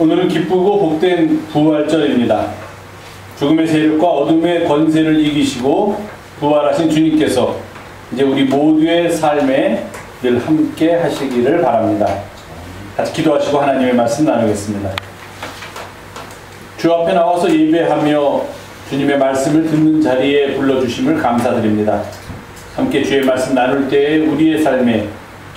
오늘은 기쁘고 복된 부활절입니다. 죽음의 세력과 어둠의 권세를 이기시고 부활하신 주님께서 이제 우리 모두의 삶에 늘 함께 하시기를 바랍니다. 같이 기도하시고 하나님의 말씀 나누겠습니다. 주 앞에 나와서 예배하며 주님의 말씀을 듣는 자리에 불러주심을 감사드립니다. 함께 주의 말씀 나눌 때에 우리의 삶에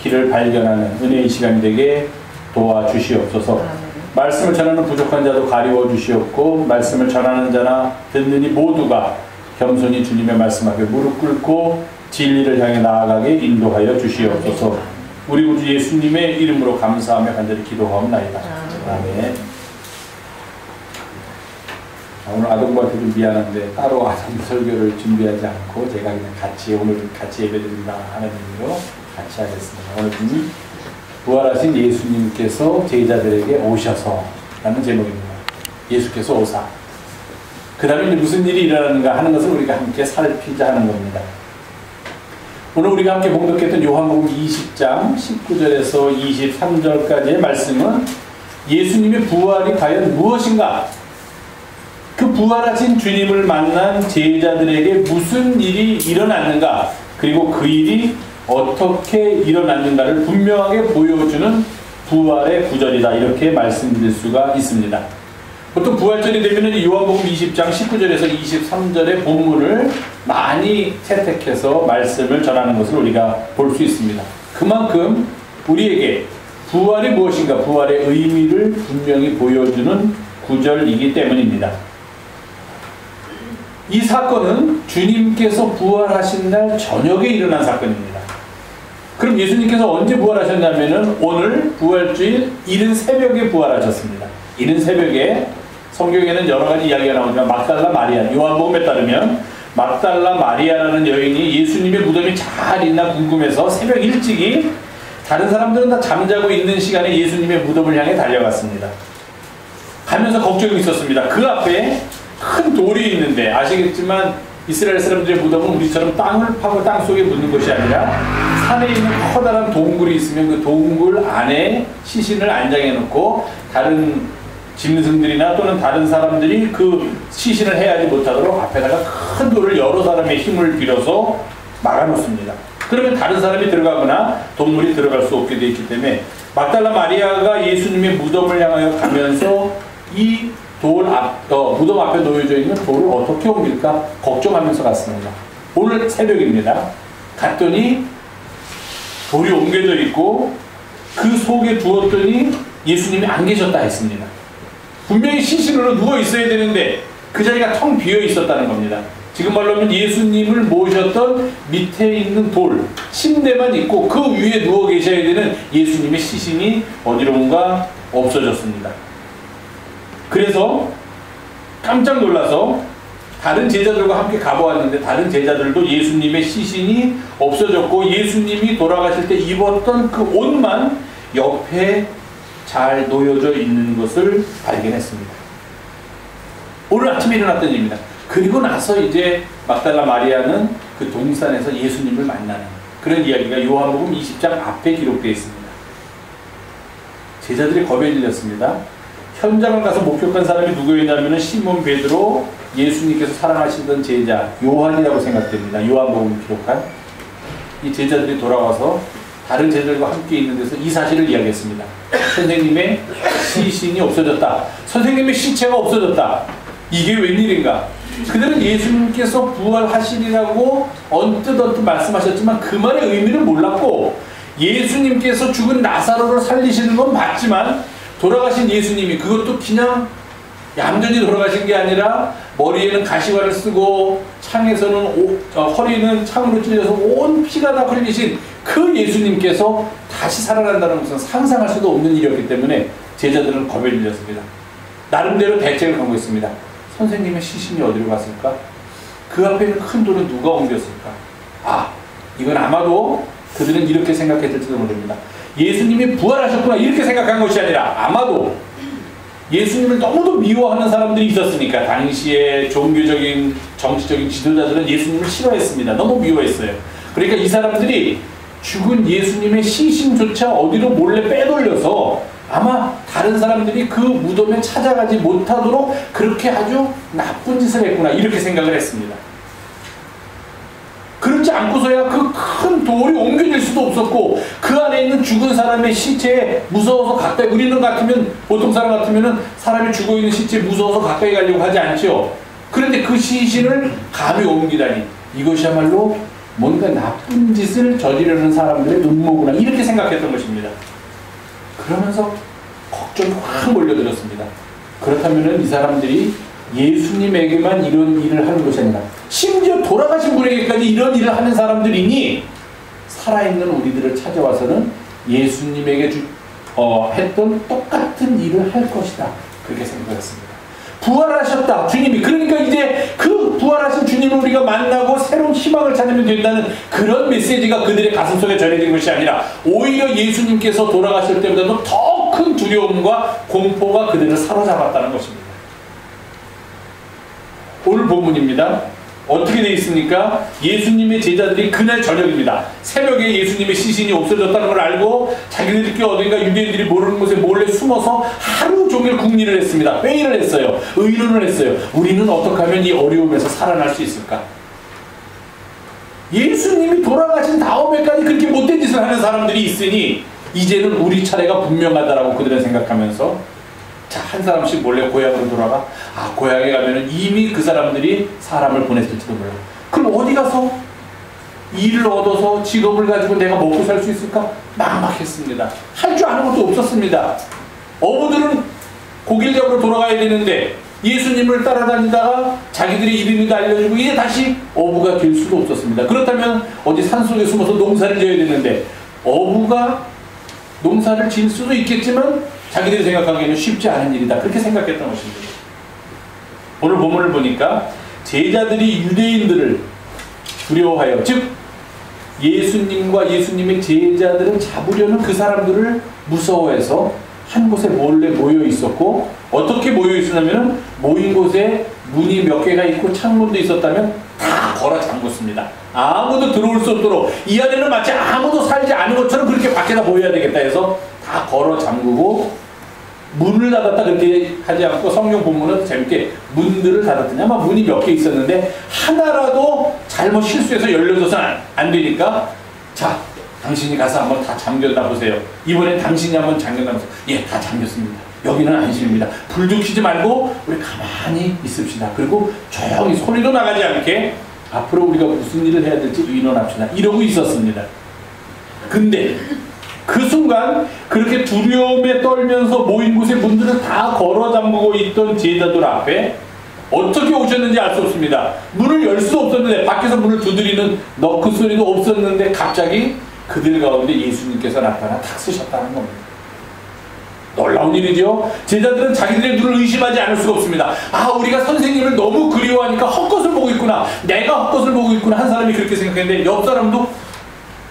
길을 발견하는 은혜의 시간이 되게 도와주시옵소서. 말씀을 전하는 부족한 자도 가리워 주시옵고, 말씀을 전하는 자나 듣는 이 모두가 겸손히 주님의 말씀 앞에 무릎 꿇고 진리를 향해 나아가게 인도하여 주시옵소서. 우리 구주 예수님의 이름으로 감사하며 간절히 기도하옵나이다. 아멘. 오늘 아동부한테 좀 미안한데 따로 아동 설교를 준비하지 않고 제가 그냥 오늘 같이 예배드린다 하는 의미로 같이 하겠습니다. 오늘 부활하신 예수님께서 제자들에게 오셔서 라는 제목입니다. 예수께서 오사. 그 다음에 무슨 일이 일어나는가 하는 것을 우리가 함께 살피자 하는 겁니다. 오늘 우리가 함께 봉독했던 요한복음 20장 19절에서 23절까지의 말씀은 예수님의 부활이 과연 무엇인가? 그 부활하신 주님을 만난 제자들에게 무슨 일이 일어났는가? 그리고 그 일이 어떻게 일어났는가를 분명하게 보여주는 부활의 구절이다. 이렇게 말씀드릴 수가 있습니다. 보통 부활절이 되면 요한복음 20장 19절에서 23절의 본문을 많이 채택해서 말씀을 전하는 것을 우리가 볼 수 있습니다. 그만큼 우리에게 부활이 무엇인가, 부활의 의미를 분명히 보여주는 구절이기 때문입니다. 이 사건은 주님께서 부활하신 날 저녁에 일어난 사건입니다. 그럼 예수님께서 언제 부활하셨냐면은 오늘 부활주일 이른 새벽에 부활하셨습니다. 이른 새벽에 성경에는 여러 가지 이야기가 나오지만 막달라 마리아, 요한복음에 따르면 막달라 마리아라는 여인이 예수님의 무덤이 잘 있나 궁금해서 새벽 일찍이 다른 사람들은 다 잠자고 있는 시간에 예수님의 무덤을 향해 달려갔습니다. 가면서 걱정이 있었습니다. 그 앞에 큰 돌이 있는데, 아시겠지만 이스라엘 사람들의 무덤은 우리처럼 땅을 파고 땅 속에 묻는 것이 아니라 산에 있는 커다란 동굴이 있으면 그 동굴 안에 시신을 안장해 놓고 다른 짐승들이나 또는 다른 사람들이 그 시신을 해하지 못하도록 앞에다가 큰 돌을 여러 사람의 힘을 빌어서 막아 놓습니다. 그러면 다른 사람이 들어가거나 동물이 들어갈 수 없게 되어 있기 때문에 막달라 마리아가 예수님의 무덤을 향하여 가면서 이 무덤 앞에 놓여져 있는 돌을 어떻게 옮길까 걱정하면서 갔습니다. 오늘 새벽입니다. 갔더니 돌이 옮겨져 있고 그 속에 두었더니 예수님이 안 계셨다 했습니다. 분명히 시신으로 누워 있어야 되는데 그 자리가 텅 비어 있었다는 겁니다. 지금 말로 하면 예수님을 모셨던 밑에 있는 돌, 침대만 있고 그 위에 누워 계셔야 되는 예수님의 시신이 어디론가 없어졌습니다. 그래서 깜짝 놀라서 다른 제자들과 함께 가보았는데 다른 제자들도 예수님의 시신이 없어졌고 예수님이 돌아가실 때 입었던 그 옷만 옆에 잘 놓여져 있는 것을 발견했습니다. 오늘 아침에 일어났던 일입니다. 그리고 나서 이제 막달라 마리아는 그 동산에서 예수님을 만나는 그런 이야기가 요한복음 20장 앞에 기록되어 있습니다. 제자들이 겁에 질렸습니다. 현장을 가서 목격한 사람이 누구였냐면 시몬 베드로, 예수님께서 사랑하시던 제자 요한이라고 생각됩니다. 요한복음 기록한 이 제자들이 돌아와서 다른 제자들과 함께 있는 데서 이 사실을 이야기했습니다. 선생님의 시신이 없어졌다. 선생님의 시체가 없어졌다. 이게 웬일인가? 그들은 예수님께서 부활하시리라고 언뜻 말씀하셨지만 그 말의 의미를 몰랐고, 예수님께서 죽은 라사로를 살리시는 건 맞지만 돌아가신 예수님이 그것도 그냥 얌전히 돌아가신 게 아니라 머리에는 가시관을 쓰고 창에서는 허리는 창으로 찔려서 온 피가 다 흘리신 그 예수님께서 다시 살아난다는 것은 상상할 수도 없는 일이었기 때문에 제자들은 겁에 질렸습니다. 나름대로 대책을 강구했습니다. 선생님의 시신이 어디로 갔을까? 그 앞에 있는 큰 돌은 누가 옮겼을까? 이건 아마도 그들은 이렇게 생각했을지도 모릅니다. 예수님이 부활하셨구나 이렇게 생각한 것이 아니라 아마도 예수님을 너무도 미워하는 사람들이 있었으니까 당시에 종교적인 정치적인 지도자들은 예수님을 싫어했습니다. 너무 미워했어요. 그러니까 이 사람들이 죽은 예수님의 시신조차 어디로 몰래 빼돌려서 아마 다른 사람들이 그 무덤에 찾아가지 못하도록 그렇게 아주 나쁜 짓을 했구나 이렇게 생각을 했습니다. 그렇지 않고서야 그 큰 돌이 옮겨질 수도 없었고 그 안에 있는 죽은 사람의 시체에 무서워서 가까이, 우리는 같으면, 보통 사람 같으면 사람이 죽어있는 시체에 무서워서 가까이 가려고 하지 않죠. 그런데 그 시신을 감히 옮기다니, 이것이야말로 뭔가 나쁜 짓을 저지르는 사람들의 음모구나 이렇게 생각했던 것입니다. 그러면서 걱정이 확 몰려들었습니다. 그렇다면 이 사람들이 예수님에게만 이런 일을 하는 것이 아니라 심지어 돌아가신 분에게까지 이런 일을 하는 사람들이니 살아있는 우리들을 찾아와서는 예수님에게 했던 똑같은 일을 할 것이다 그렇게 생각했습니다. 부활하셨다 주님이, 그러니까 이제 그 부활하신 주님을 우리가 만나고 새로운 희망을 찾으면 된다는 그런 메시지가 그들의 가슴속에 전해진 것이 아니라 오히려 예수님께서 돌아가실 때보다도 더 큰 두려움과 공포가 그들을 사로잡았다는 것입니다. 오늘 본문입니다. 어떻게 되어 있습니까? 예수님의 제자들이 그날 저녁입니다. 새벽에 예수님의 시신이 없어졌다는 걸 알고 자기들끼리 어딘가 유대인들이 모르는 곳에 몰래 숨어서 하루 종일 궁리를 했습니다. 회의를 했어요. 의논을 했어요. 우리는 어떻게 하면 이 어려움에서 살아날 수 있을까? 예수님이 돌아가신 다음에까지 그렇게 못된 짓을 하는 사람들이 있으니 이제는 우리 차례가 분명하다라고 그들은 생각하면서 자, 한 사람씩 몰래 고향으로 돌아가. 아, 고향에 가면은 이미 그 사람들이 사람을 보냈을지도 몰라. 그럼 어디 가서 일을 얻어서 직업을 가지고 내가 먹고 살 수 있을까? 막막했습니다. 할 줄 아는 것도 없었습니다. 어부들은 고기를 잡으러 돌아가야 되는데 예수님을 따라다니다가 자기들의 이름이 알려지고 이제 다시 어부가 될 수도 없었습니다. 그렇다면 어디 산속에 숨어서 농사를 지어야 되는데 어부가 농사를 지을 수도 있겠지만 자기들이 생각하기에는 쉽지 않은 일이다 그렇게 생각했던 것입니다. 오늘 본문을 보니까 제자들이 유대인들을 두려워하여, 즉 예수님과 예수님의 제자들을 잡으려는 그 사람들을 무서워해서 한 곳에 몰래 모여 있었고, 어떻게 모여 있었냐면 모인 곳에 문이 몇 개가 있고 창문도 있었다면 다 걸어 잠궜습니다. 아무도 들어올 수 없도록, 이 안에는 마치 아무도 살지 않은 것처럼 그렇게 밖에다 모여야 되겠다 해서 다 걸어 잠그고 문을 닫았다 그렇게 하지 않고 성경 본문은 재밌게 문들을 닫았더니 아마 문이 몇 개 있었는데 하나라도 잘못 실수해서 열려줘서는 안 되니까 자, 당신이 가서 한번 다 잠겨놔 보세요. 이번엔 당신이 한번 잠겨놔 보세요. 예, 다 잠겼습니다. 여기는 안심입니다. 불도 켜지 말고 우리 가만히 있읍시다. 그리고 조용히 소리도 나가지 않게 앞으로 우리가 무슨 일을 해야 될지 의논합시다. 이러고 있었습니다. 근데 그 순간 그렇게 두려움에 떨면서 모인 곳에 문들을 다 걸어 잠그고 있던 제자들 앞에 어떻게 오셨는지 알 수 없습니다. 문을 열 수 없었는데, 밖에서 문을 두드리는 너크 소리도 없었는데 갑자기 그들 가운데 예수님께서 나타나 탁 서셨다는 겁니다. 놀라운 일이죠. 제자들은 자기들의 눈을 의심하지 않을 수가 없습니다. 아, 우리가 선생님을 너무 그리워하니까 헛것을 보고 있구나, 내가 헛것을 보고 있구나. 한 사람이 그렇게 생각했는데 옆 사람도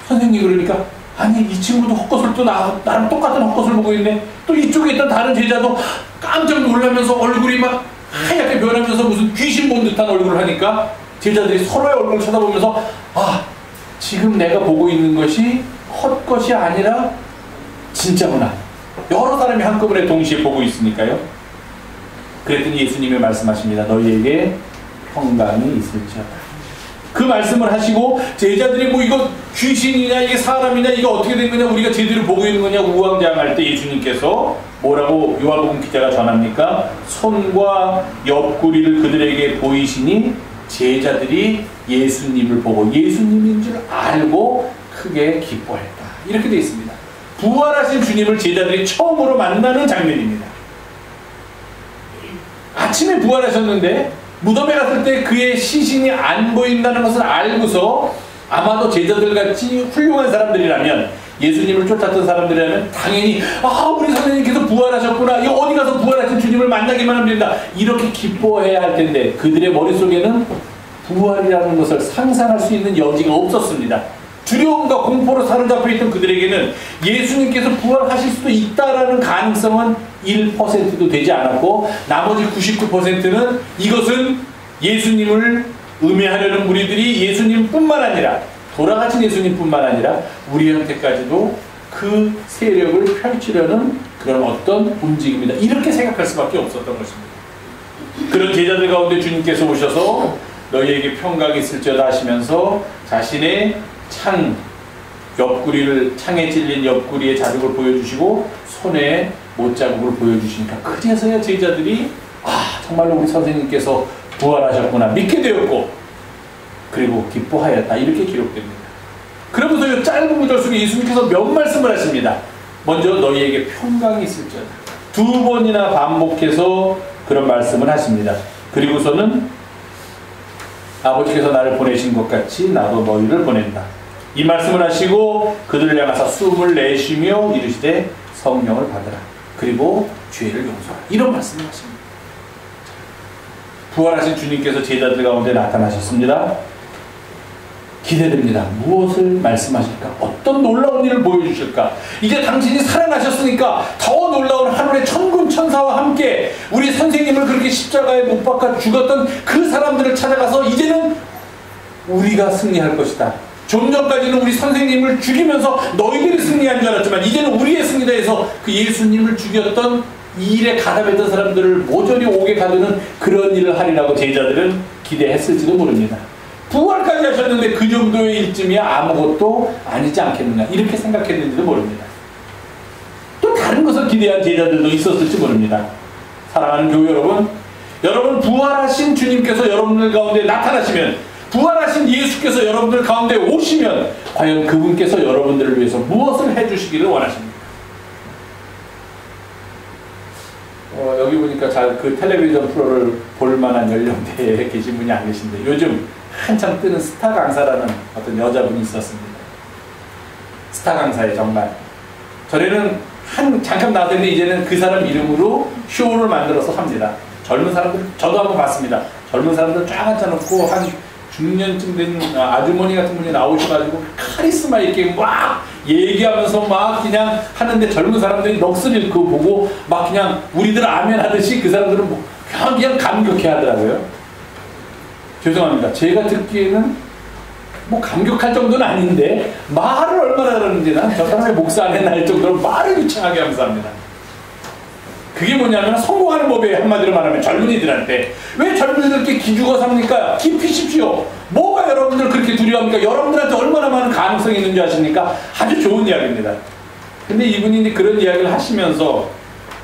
선생님 그러니까 아니, 이 친구도 헛것을 또 나랑 똑같은 헛것을 보고 있네. 또 이쪽에 있던 다른 제자도 깜짝 놀라면서 얼굴이 막 하얗게 변하면서 무슨 귀신 본 듯한 얼굴을 하니까 제자들이 서로의 얼굴을 쳐다보면서 아, 지금 내가 보고 있는 것이 헛것이 아니라 진짜구나. 여러 사람이 한꺼번에 동시에 보고 있으니까요. 그랬더니 예수님이 말씀하십니다. 너희에게 평강이 있을지어다. 그 말씀을 하시고 제자들이 뭐 이거 귀신이냐 이게 사람이냐 이거 어떻게 된 거냐 우리가 제대로 보고 있는 거냐 우왕좌왕할 때 예수님께서 뭐라고 요한복음 기자가 전합니까? 손과 옆구리를 그들에게 보이시니 제자들이 예수님을 보고 예수님인 줄 알고 크게 기뻐했다. 이렇게 되어 있습니다. 부활하신 주님을 제자들이 처음으로 만나는 장면입니다. 아침에 부활하셨는데 무덤에 갔을 때 그의 시신이 안 보인다는 것을 알고서 아마도 제자들같이 훌륭한 사람들이라면, 예수님을 쫓았던 사람들이라면 당연히 아, 우리 선생님께서 부활하셨구나, 이거 어디 가서 부활하신 주님을 만나기만 하면 된다, 이렇게 기뻐해야 할 텐데 그들의 머릿속에는 부활이라는 것을 상상할 수 있는 여지가 없었습니다. 두려움과 공포로 사로잡혀 있던 그들에게는 예수님께서 부활하실 수도 있다라는 가능성은 1%도 되지 않았고, 나머지 99%는 이것은 예수님을 음해하려는 무리들이 예수님뿐만 아니라, 돌아가신 예수님뿐만 아니라 우리한테까지도 그 세력을 펼치려는 그런 어떤 움직임이다. 이렇게 생각할 수밖에 없었던 것입니다. 그런 제자들 가운데 주님께서 오셔서 너희에게 평강이 있을지어다 하시면서 자신의 창에 찔린 옆구리의 자국을 보여주시고 손에 못자국을 보여주시니까 그제서야 제자들이 정말로 우리 선생님께서 부활하셨구나 믿게 되었고 그리고 기뻐하였다 이렇게 기록됩니다. 그러면서 이 짧은 구절 속에 예수님께서 몇 말씀을 하십니다. 먼저 너희에게 평강이 있을지어다. 2번이나 반복해서 그런 말씀을 하십니다. 그리고서는 아버지께서 나를 보내신 것 같이 나도 너희를 보낸다. 이 말씀을 하시고 그들을 향하사 숨을 내쉬며 이르시되 성령을 받으라. 그리고 죄를 용서하라. 이런 말씀을 하십니다. 부활하신 주님께서 제자들 가운데 나타나셨습니다. 기대됩니다. 무엇을 말씀하실까? 어떤 놀라운 일을 보여주실까? 이제 당신이 살아나셨으니까 더 놀라운 하늘의 천군 천사와 함께 우리 선생님을 그렇게 십자가에 못 박아 죽었던 그 사람들을 찾아가서 이제는 우리가 승리할 것이다. 좀 전까지는 우리 선생님을 죽이면서 너희들이 승리한 줄 알았지만 이제는 우리의 승리다 해서 그 예수님을 죽였던 이 일에 가담했던 사람들을 모조리 옥에 가두는 그런 일을 하리라고 제자들은 기대했을지도 모릅니다. 부활까지 하셨는데 그 정도의 일쯤이야 아무것도 아니지 않겠느냐 이렇게 생각했는지도 모릅니다. 또 다른 것을 기대한 제자들도 있었을지 모릅니다. 사랑하는 교회 여러분 부활하신 주님께서 여러분들 가운데 나타나시면 부활하신 예수께서 여러분들 가운데 오시면 과연 그분께서 여러분들을 위해서 무엇을 해주시기를 원하십니까? 여기 보니까 잘 그 텔레비전 프로를 볼 만한 연령대에 계신 분이 안 계신데 요즘 한참 뜨는 스타 강사라는 어떤 여자분이 있었습니다. 스타 강사에 정말 전에는 잠깐 나왔는데 이제는 그 사람 이름으로 쇼를 만들어서 합니다. 젊은 사람들 저도 한번 봤습니다. 젊은 사람들 쫙 앉혀놓고 한 중년쯤 된 아주머니 같은 분이 나오셔가지고 카리스마 있게 막 얘기하면서 막 그냥 하는데 젊은 사람들이 넋을 그거 보고 막 그냥 우리들 아멘 하듯이 그 사람들은 뭐 그냥 감격해 하더라고요. 죄송합니다. 제가 듣기에는 뭐 감격할 정도는 아닌데 말을 얼마나 잘하는지 난 저 사람의 목사 안에 날 정도로 말을 유창하게 하면서 합니다. 그게 뭐냐면 성공하는 법에 한마디로 말하면 젊은이들한테 왜 젊은이들께 기죽어 삽니까? 깊이십시오. 뭐가 여러분들 그렇게 두려워합니까? 여러분들한테 얼마나 많은 가능성이 있는 줄 아십니까? 아주 좋은 이야기입니다. 근데 이분이 이제 그런 이야기를 하시면서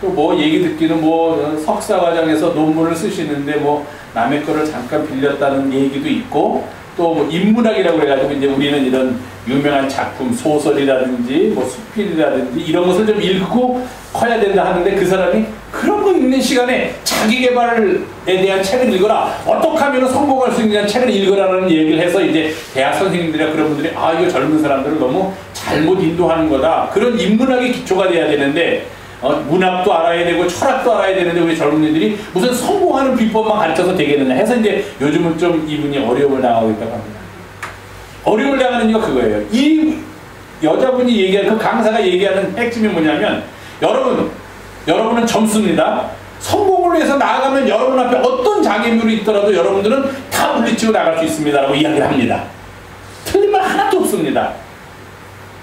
또 뭐 얘기 듣기는 뭐 석사 과정에서 논문을 쓰시는데 뭐 남의 거를 잠깐 빌렸다는 얘기도 있고 또 뭐 인문학이라고 그래가지고 이제 우리는 이런 유명한 작품 소설이라든지 뭐 수필이라든지 이런 것을 좀 읽고 커야 된다 하는데 그 사람이 그런 거 읽는 시간에 자기 개발에 대한 책을 읽어라. 어떻게 하면 성공할 수 있는 책을 읽어라는 얘기를 해서 이제 대학 선생님들이나 그런 분들이 이거 젊은 사람들을 너무 잘못 인도하는 거다. 그런 인문학의 기초가 돼야 되는데 문학도 알아야 되고 철학도 알아야 되는데 우리 젊은이들이 무슨 성공하는 비법만 가르쳐서 되겠느냐 해서 이제 요즘은 좀 이분이 어려움을 당하고 있다고 합니다. 어려움을 당하는 이유가 그거예요. 이 여자분이 얘기하는 그 강사가 얘기하는 핵심이 뭐냐면 여러분은 점수입니다. 성공을 위해서 나아가면 여러분 앞에 어떤 장애물이 있더라도 여러분들은 다 물리치고 나갈 수 있습니다 라고 이야기를 합니다. 틀린 말 하나도 없습니다.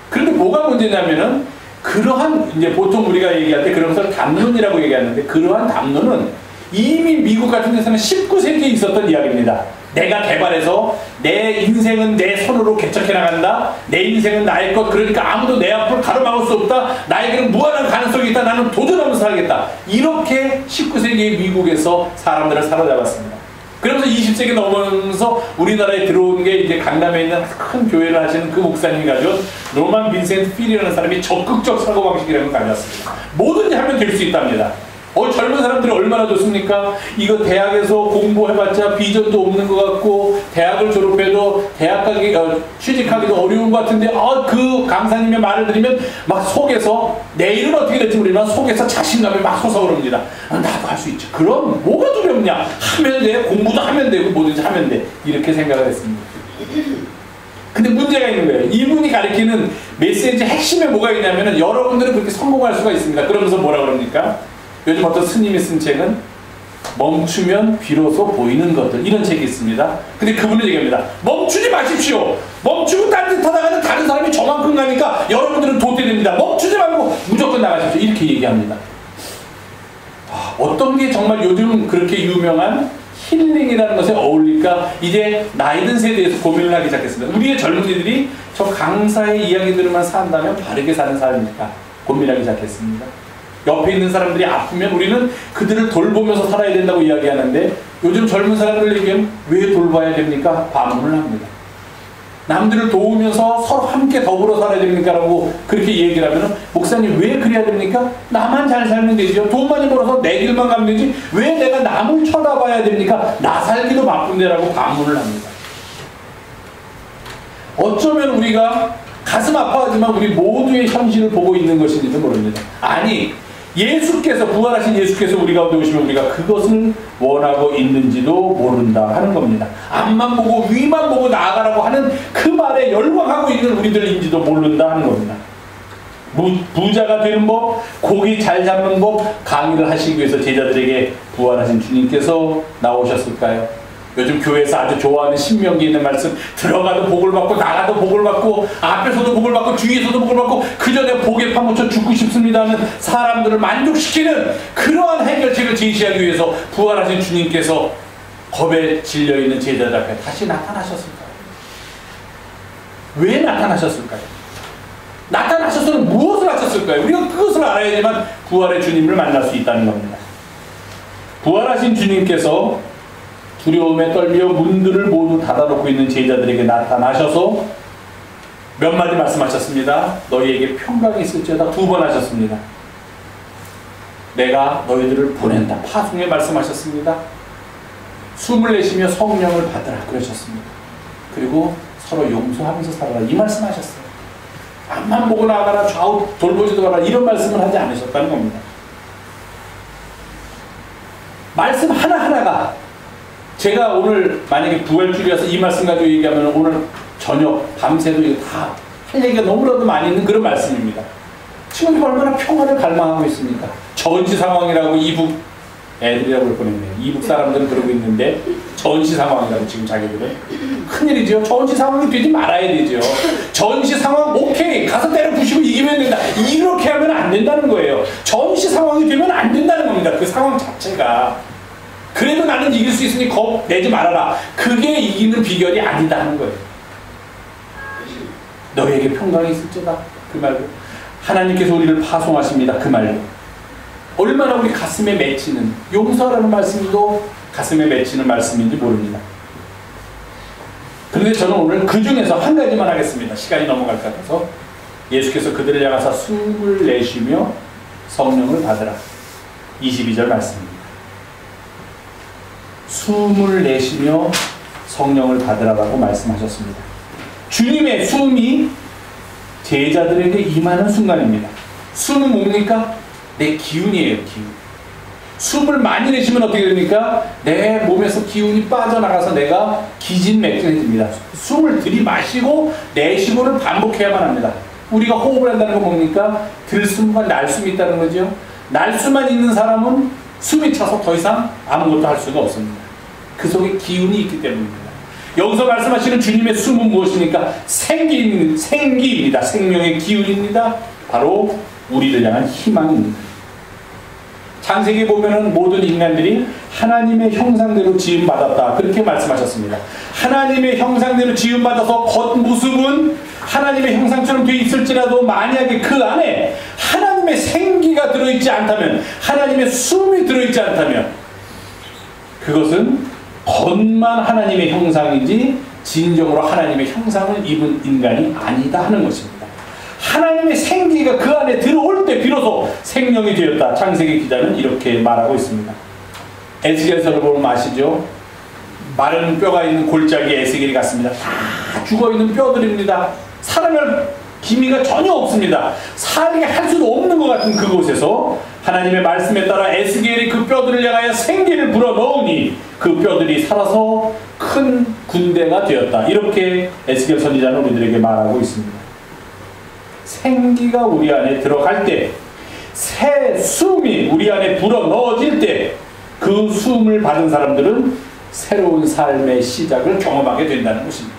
그런데 뭐가 문제냐면은 그러한 이제 보통 우리가 얘기할 때 그런 것을 담론이라고 얘기하는데 그러한 담론은 이미 미국 같은 데서는 19세기에 있었던 이야기입니다. 내가 개발해서 내 인생은 내 손으로 개척해 나간다. 내 인생은 나의 것. 그러니까 아무도 내 앞을 가로막을 수 없다. 나에게는 무한한 가능성이 있다. 나는 도전하면서 살겠다. 이렇게 19세기 미국에서 사람들을 사로잡았습니다. 그러면서 20세기 넘으면서 우리나라에 들어온 게 이제 강남에 있는 큰 교회를 하시는 그 목사님이 가지고 노만 빈센트 필이라는 사람이 적극적 사고방식이라는 걸 가져왔습니다. 뭐든지 하면 될 수 있답니다. 젊은 사람들이 얼마나 좋습니까? 이거 대학에서 공부해봤자 비전도 없는 것 같고 대학을 졸업해도 대학 가기 취직하기도 어려운 것 같은데 그 강사님의 말을 들으면 막 속에서 내일은 어떻게 될지 모르지만 속에서 자신감이 막 솟아오릅니다. 나도 할 수 있지. 그럼 뭐가 두렵냐? 하면 돼. 공부도 하면 되고 뭐든지 하면 돼. 이렇게 생각을 했습니다. 근데 문제가 있는 거예요. 이분이 가리키는 메시지 핵심에 뭐가 있냐면은 여러분들은 그렇게 성공할 수가 있습니다. 그러면서 뭐라 그럽니까? 요즘 어떤 스님이 쓴 책은 멈추면 비로소 보이는 것들, 이런 책이 있습니다. 근데 그분은 얘기합니다. 멈추지 마십시오. 멈추고 딴짓 하다가는 다른 사람이 저만큼 가니까 여러분들은 도태됩니다. 멈추지 말고 무조건 나가십시오. 이렇게 얘기합니다. 어떤 게 정말 요즘 그렇게 유명한 힐링이라는 것에 어울릴까? 이제 나이 든 세대에서 고민을 하기 시작했습니다. 우리의 젊은이들이 저 강사의 이야기들만 산다면 바르게 사는 사람입니까? 고민하기 시작했습니다. 옆에 있는 사람들이 아프면 우리는 그들을 돌보면서 살아야 된다고 이야기하는데, 요즘 젊은 사람들에게는 왜 돌봐야 됩니까? 반문을 합니다. 남들을 도우면서 서로 함께 더불어 살아야 됩니까? 라고 그렇게 얘기를 하면, 목사님 왜 그래야 됩니까? 나만 잘 살면 되죠. 돈 많이 벌어서 내 길만 가면 되지 왜 내가 남을 쳐다봐야 됩니까? 나 살기도 바쁜데 라고 반문을 합니다. 어쩌면 우리가 가슴 아파하지만 우리 모두의 현실을 보고 있는 것인지도 모릅니다. 아니, 예수께서, 부활하신 예수께서 우리 가운데 오시면 우리가 그것을 원하고 있는지도 모른다 하는 겁니다. 앞만 보고 위만 보고 나아가라고 하는 그 말에 열광하고 있는 우리들인지도 모른다 하는 겁니다. 부자가 되는 법, 고기 잘 잡는 법 강의를 하시기 위해서 제자들에게 부활하신 주님께서 나오셨을까요? 요즘 교회에서 아주 좋아하는 신명기에 있는 말씀, 들어가도 복을 받고 나가도 복을 받고 앞에서도 복을 받고 뒤에서도 복을 받고 그 전에 복에 파묻혀 죽고 싶습니다 하는 사람들을 만족시키는 그러한 해결책을 제시하기 위해서 부활하신 주님께서 겁에 질려있는 제자들 앞에 다시 나타나셨을까요? 왜 나타나셨을까요? 나타나셔서는 무엇을 하셨을까요? 우리가 그것을 알아야지만 부활의 주님을 만날 수 있다는 겁니다. 부활하신 주님께서 두려움에 떨며 문들을 모두 닫아놓고 있는 제자들에게 나타나셔서 몇 마디 말씀하셨습니다. 너희에게 평강이 있을지어다. 2번 하셨습니다. 내가 너희들을 보낸다. 파송에 말씀하셨습니다. 숨을 내쉬며 성령을 받으라 그러셨습니다. 그리고 서로 용서하면서 살아라 이 말씀하셨어요. 앞만 보고 나가라, 좌우 돌보지도 마라 이런 말씀을 하지 않으셨다는 겁니다. 말씀 하나하나가, 제가 오늘 만약에 부활주일이라서 이 말씀 가지고 얘기하면 오늘 저녁 밤새도 이거 다 할 얘기가 너무나도 많이 있는 그런 말씀입니다. 지금 얼마나 평화를 갈망하고 있습니까? 전시 상황이라고 이북 애들이라고 할 뻔했네요. 이북 사람들은 그러고 있는데 전시 상황이라고 지금 자기들은. 큰일이죠. 전시 상황이 되지 말아야 되죠. 전시 상황 오케이 가서 때려 부시고 이기면 된다. 이렇게 하면 안 된다는 거예요. 전시 상황이 되면 안 된다는 겁니다. 그 상황 자체가. 그래도 나는 이길 수 있으니 겁 내지 말아라. 그게 이기는 비결이 아니다 하는 거예요. 너에게 평강이 있을지어다. 그 말고 하나님께서 우리를 파송하십니다. 그 말로 얼마나 우리 가슴에 맺히는, 용서하라는 말씀도 가슴에 맺히는 말씀인지 모릅니다. 그런데 저는 오늘 그 중에서 한 가지만 하겠습니다. 시간이 넘어갈 것 같아서. 예수께서 그들을 향하사 숨을 내쉬며 성령을 받으라. 22절 말씀입니다. 숨을 내쉬며 성령을 받으라고 말씀하셨습니다. 주님의 숨이 제자들에게 임하는 순간입니다. 숨은 뭡니까? 내 기운이에요. 기운. 숨을 많이 내쉬면 어떻게 됩니까? 내 몸에서 기운이 빠져나가서 내가 기진맥진해집니다. 숨을 들이마시고 내쉬고를 반복해야만 합니다. 우리가 호흡을 한다는 건 뭡니까? 들숨과 날숨이 있다는 거죠. 날수만 있는 사람은 숨이 차서 더 이상 아무것도 할 수가 없습니다. 그 속에 기운이 있기 때문입니다. 여기서 말씀하시는 주님의 숨은 무엇입니까? 생기입니다. 생명의 기운입니다. 바로 우리를 향한 희망입니다. 창세기에 보면은 모든 인간들이 하나님의 형상대로 지음받았다. 그렇게 말씀하셨습니다. 하나님의 형상대로 지음받아서 겉모습은 하나님의 형상처럼 되어 있을지라도 만약에 그 안에 하나님의 생기가 들어있지 않다면, 하나님의 숨이 들어있지 않다면 그것은 겉만 하나님의 형상이지 진정으로 하나님의 형상을 입은 인간이 아니다 하는 것입니다. 하나님의 생기가 그 안에 들어올 때 비로소 생명이 되었다. 창세기 기자는 이렇게 말하고 있습니다. 에스겔서를 보면 아시죠? 마른 뼈가 있는 골짜기 에스겔이 갔습니다. 다 죽어있는 뼈들입니다. 살아날 기미가 전혀 없습니다. 살게 할 수도 없는 것 같은 그곳에서 하나님의 말씀에 따라 에스겔이 그 뼈들을 향하여 생기를 불어넣으니 그 뼈들이 살아서 큰 군대가 되었다. 이렇게 에스겔 선지자는 우리들에게 말하고 있습니다. 생기가 우리 안에 들어갈 때, 새 숨이 우리 안에 불어넣어질 때 그 숨을 받은 사람들은 새로운 삶의 시작을 경험하게 된다는 것입니다.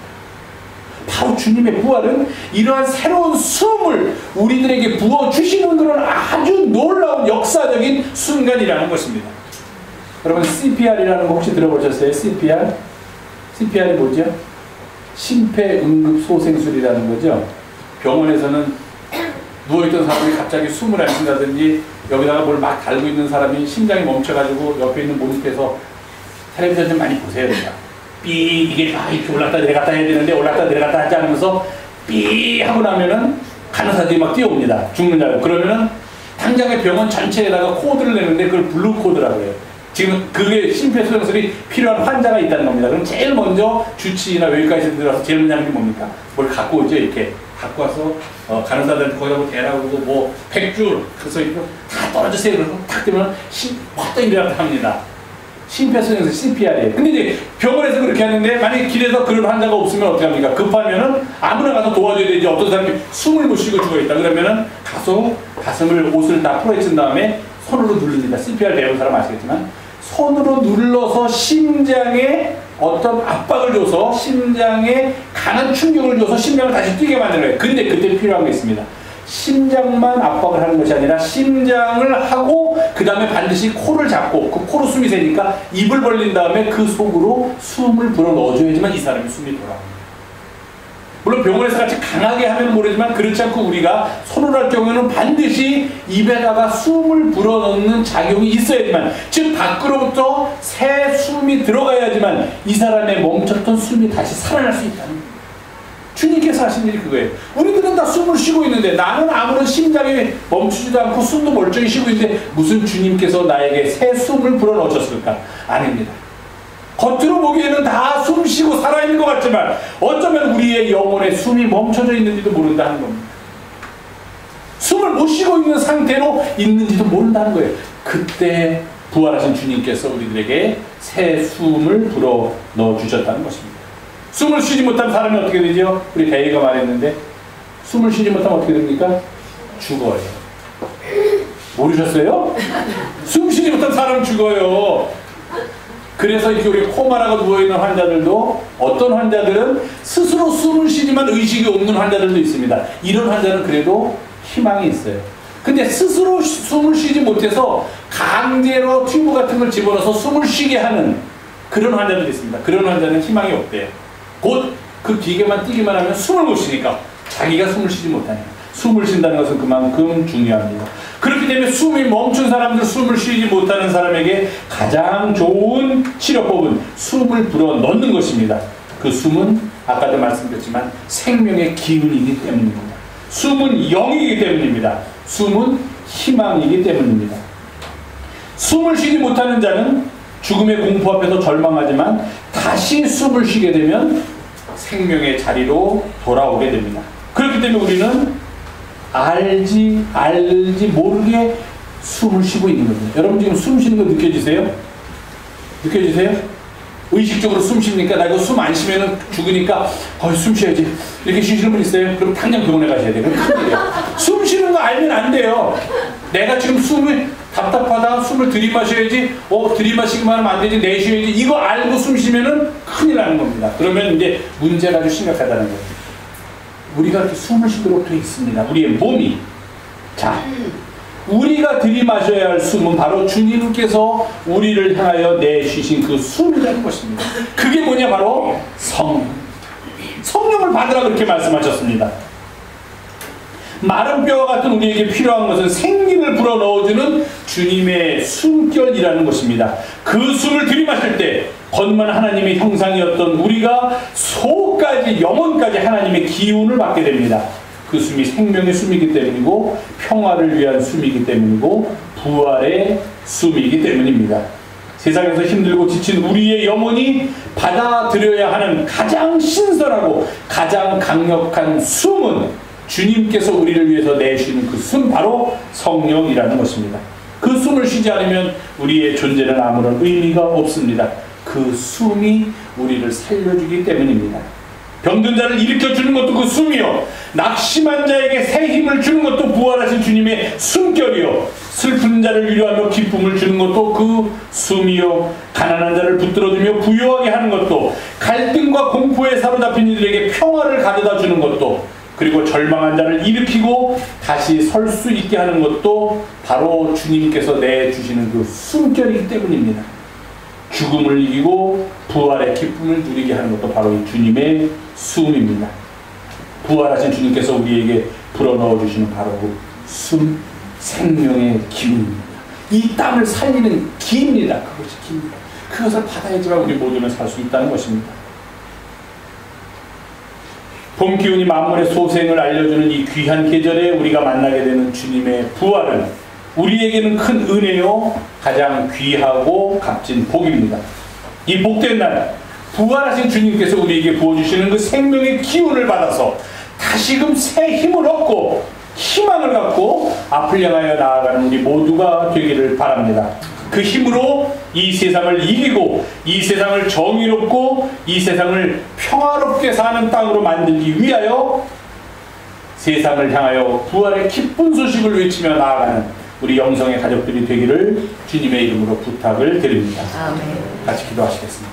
바로 주님의 부활은 이러한 새로운 숨을 우리들에게 부어주시는 그런 아주 놀라운 역사적인 순간이라는 것입니다. 여러분 CPR이라는 거 혹시 들어보셨어요? CPR? CPR이 뭐죠? 심폐응급소생술이라는 거죠. 병원에서는 누워있던 사람이 갑자기 숨을 안 쉰다든지 여기다가 뭘 막 달고 있는 사람이 심장이 멈춰가지고 옆에 있는 모니터에서 텔레비전 좀 많이 보세요. 삐 이게 막 이렇게 올랐다 내려갔다 해야 되는데 올랐다 내려갔다 하지 않으면서 삐 하고 나면은 간호사들이 막 뛰어옵니다. 죽는다고. 그러면은 당장에 병원 전체에다가 코드를 내는데 그걸 블루 코드라고 해요. 지금 그게 심폐소생술이 필요한 환자가 있다는 겁니다. 그럼 제일 먼저 주치의나 외과에서 들어와서 제일 먼저 하는 게 뭡니까? 뭘 갖고 오죠. 이렇게 갖고 와서 간호사들한테 거기다 뭐 대라고 뭐 100줄 그래서 이거 다 떨어지세요. 그래서 탁 되면 확 일어났다 합니다. 심폐소생술 CPR이에요. 근데 이제 병원에서 그렇게 하는데 만약에 길에서 그런 환자가 없으면 어떻게 합니까? 급하면은 아무나 가서 도와줘야 되지. 어떤 사람이 숨을 못 쉬고 죽어있다 그러면은 가서 가슴을 옷을 다 풀어헤친 다음에 손으로 누릅니다. CPR 배운 사람 아시겠지만 손으로 눌러서 심장에 어떤 압박을 줘서 심장에 강한 충격을 줘서 심장을 다시 뛰게 만드는 거예요. 근데 그때 필요한 게 있습니다. 심장만 압박을 하는 것이 아니라 심장을 하고 그 다음에 반드시 코를 잡고 그 코로 숨이 새니까 입을 벌린 다음에 그 속으로 숨을 불어 넣어줘야지만 이 사람이 숨이 돌아옵니다. 물론 병원에서 같이 강하게 하면 모르지만 그렇지 않고 우리가 손으로 할 경우에는 반드시 입에다가 숨을 불어넣는 작용이 있어야지만 즉 밖으로부터 새 숨이 들어가야지만 이 사람의 멈췄던 숨이 다시 살아날 수 있다는 거예요. 주님께서 하신 일이 그거예요. 우리들은 다 숨을 쉬고 있는데 나는 아무런 심장이 멈추지도 않고 숨도 멀쩡히 쉬고 있는데 무슨 주님께서 나에게 새 숨을 불어넣으셨을까? 아닙니다. 겉으로 보기에는 다 숨 쉬고 살아있는 것 같지만 어쩌면 우리의 영혼에 숨이 멈춰져 있는지도 모른다는 겁니다. 숨을 못 쉬고 있는 상태로 있는지도 모른다는 거예요. 그때 부활하신 주님께서 우리들에게 새 숨을 불어 넣어주셨다는 것입니다. 숨을 쉬지 못한 사람이 어떻게 되죠? 우리 대희가 말했는데 숨을 쉬지 못하면 어떻게 됩니까? 죽어요. 모르셨어요? 숨 쉬지 못한 사람은 죽어요. 그래서 이렇게 우리 코마라고 누워있는 환자들도 어떤 환자들은 스스로 숨을 쉬지만 의식이 없는 환자들도 있습니다. 이런 환자는 그래도 희망이 있어요. 근데 스스로 숨을 쉬지 못해서 강제로 튜브 같은 걸 집어넣어서 숨을 쉬게 하는 그런 환자들이 있습니다. 그런 환자는 희망이 없대요. 곧 그 기계만 뛰기만 하면 숨을 못 쉬니까 자기가 숨을 쉬지 못하니까. 숨을 쉰다는 것은 그만큼 중요합니다. 그렇기 때문에 숨이 멈춘 사람들, 숨을 쉬지 못하는 사람에게 가장 좋은 치료법은 숨을 불어 넣는 것입니다. 그 숨은 아까도 말씀드렸지만 생명의 기운이기 때문입니다. 숨은 영이기 때문입니다. 숨은 희망이기 때문입니다. 숨을 쉬지 못하는 자는 죽음의 공포 앞에서 절망하지만 다시 숨을 쉬게 되면 생명의 자리로 돌아오게 됩니다. 그렇기 때문에 우리는 알지 모르게 숨을 쉬고 있는 겁니다. 여러분 지금 숨 쉬는 거 느껴지세요? 느껴지세요? 의식적으로 숨 쉽니까? 나 이거 숨 안 쉬면 죽으니까 숨 쉬어야지 이렇게 쉬시는 분 있어요? 그럼 당장 병원에 가셔야 돼요. 숨 쉬는 거 알면 안 돼요. 내가 지금 숨이 답답하다 숨을 들이마셔야지 들이마시기만 하면 안 되지 내쉬어야지 이거 알고 숨 쉬면은 큰일 나는 겁니다. 그러면 이제 문제가 아주 심각하다는 거예요. 우리가 이렇게 숨을 쉬도록 되어 있습니다. 우리의 몸이. 자, 우리가 들이마셔야 할 숨은 바로 주님께서 우리를 향하여 내쉬신 그 숨이라는 것입니다. 그게 뭐냐? 바로 성령을 받으라 그렇게 말씀하셨습니다. 마른 뼈와 같은 우리에게 필요한 것은 생기를 불어넣어주는 주님의 숨결이라는 것입니다. 그 숨을 들이마실 때 건만 하나님의 형상이었던 우리가 속까지 영혼까지 하나님의 기운을 받게 됩니다. 그 숨이 생명의 숨이기 때문이고 평화를 위한 숨이기 때문이고 부활의 숨이기 때문입니다. 세상에서 힘들고 지친 우리의 영혼이 받아들여야 하는 가장 신선하고 가장 강력한 숨은 주님께서 우리를 위해서 내쉬는 그 숨 바로 성령이라는 것입니다. 그 숨을 쉬지 않으면 우리의 존재는 아무런 의미가 없습니다. 그 숨이 우리를 살려주기 때문입니다. 병든 자를 일으켜 주는 것도 그 숨이요, 낙심한 자에게 새 힘을 주는 것도 부활하신 주님의 숨결이요, 슬픈 자를 위로하며 기쁨을 주는 것도 그 숨이요, 가난한 자를 붙들어주며 부유하게 하는 것도, 갈등과 공포에 사로잡힌 이들에게 평화를 가져다 주는 것도, 그리고 절망한 자를 일으키고 다시 설 수 있게 하는 것도 바로 주님께서 내주시는 그 숨결이기 때문입니다. 죽음을 이기고 부활의 기쁨을 누리게 하는 것도 바로 이 주님의 숨입니다. 부활하신 주님께서 우리에게 불어넣어 주시는 바로 그 숨, 생명의 기운입니다. 이 땀을 살리는 기입니다. 그것이 기입니다. 그것을 받아야지만 우리 모두는 살 수 있다는 것입니다. 봄 기운이 만물의 소생을 알려주는 이 귀한 계절에 우리가 만나게 되는 주님의 부활은 우리에게는 큰 은혜요, 가장 귀하고 값진 복입니다. 이 복된 날, 부활하신 주님께서 우리에게 부어주시는 그 생명의 기운을 받아서 다시금 새 힘을 얻고 희망을 갖고 앞을 향하여 나아가는 우리 모두가 되기를 바랍니다. 그 힘으로 이 세상을 이기고 이 세상을 정의롭고 이 세상을 평화롭게 사는 땅으로 만들기 위하여 세상을 향하여 부활의 기쁜 소식을 외치며 나아가는 우리 영성의 가족들이 되기를 주님의 이름으로 부탁을 드립니다. 아멘. 같이 기도하시겠습니다.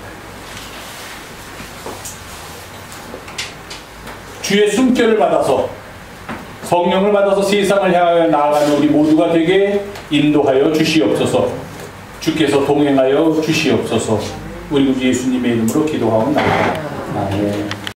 주의 숨결을 받아서, 성령을 받아서 세상을 향하여 나아가는 우리 모두가 되게 인도하여 주시옵소서. 주께서 동행하여 주시옵소서. 우리 구주 예수님의 이름으로 기도하옵나이다. 아멘.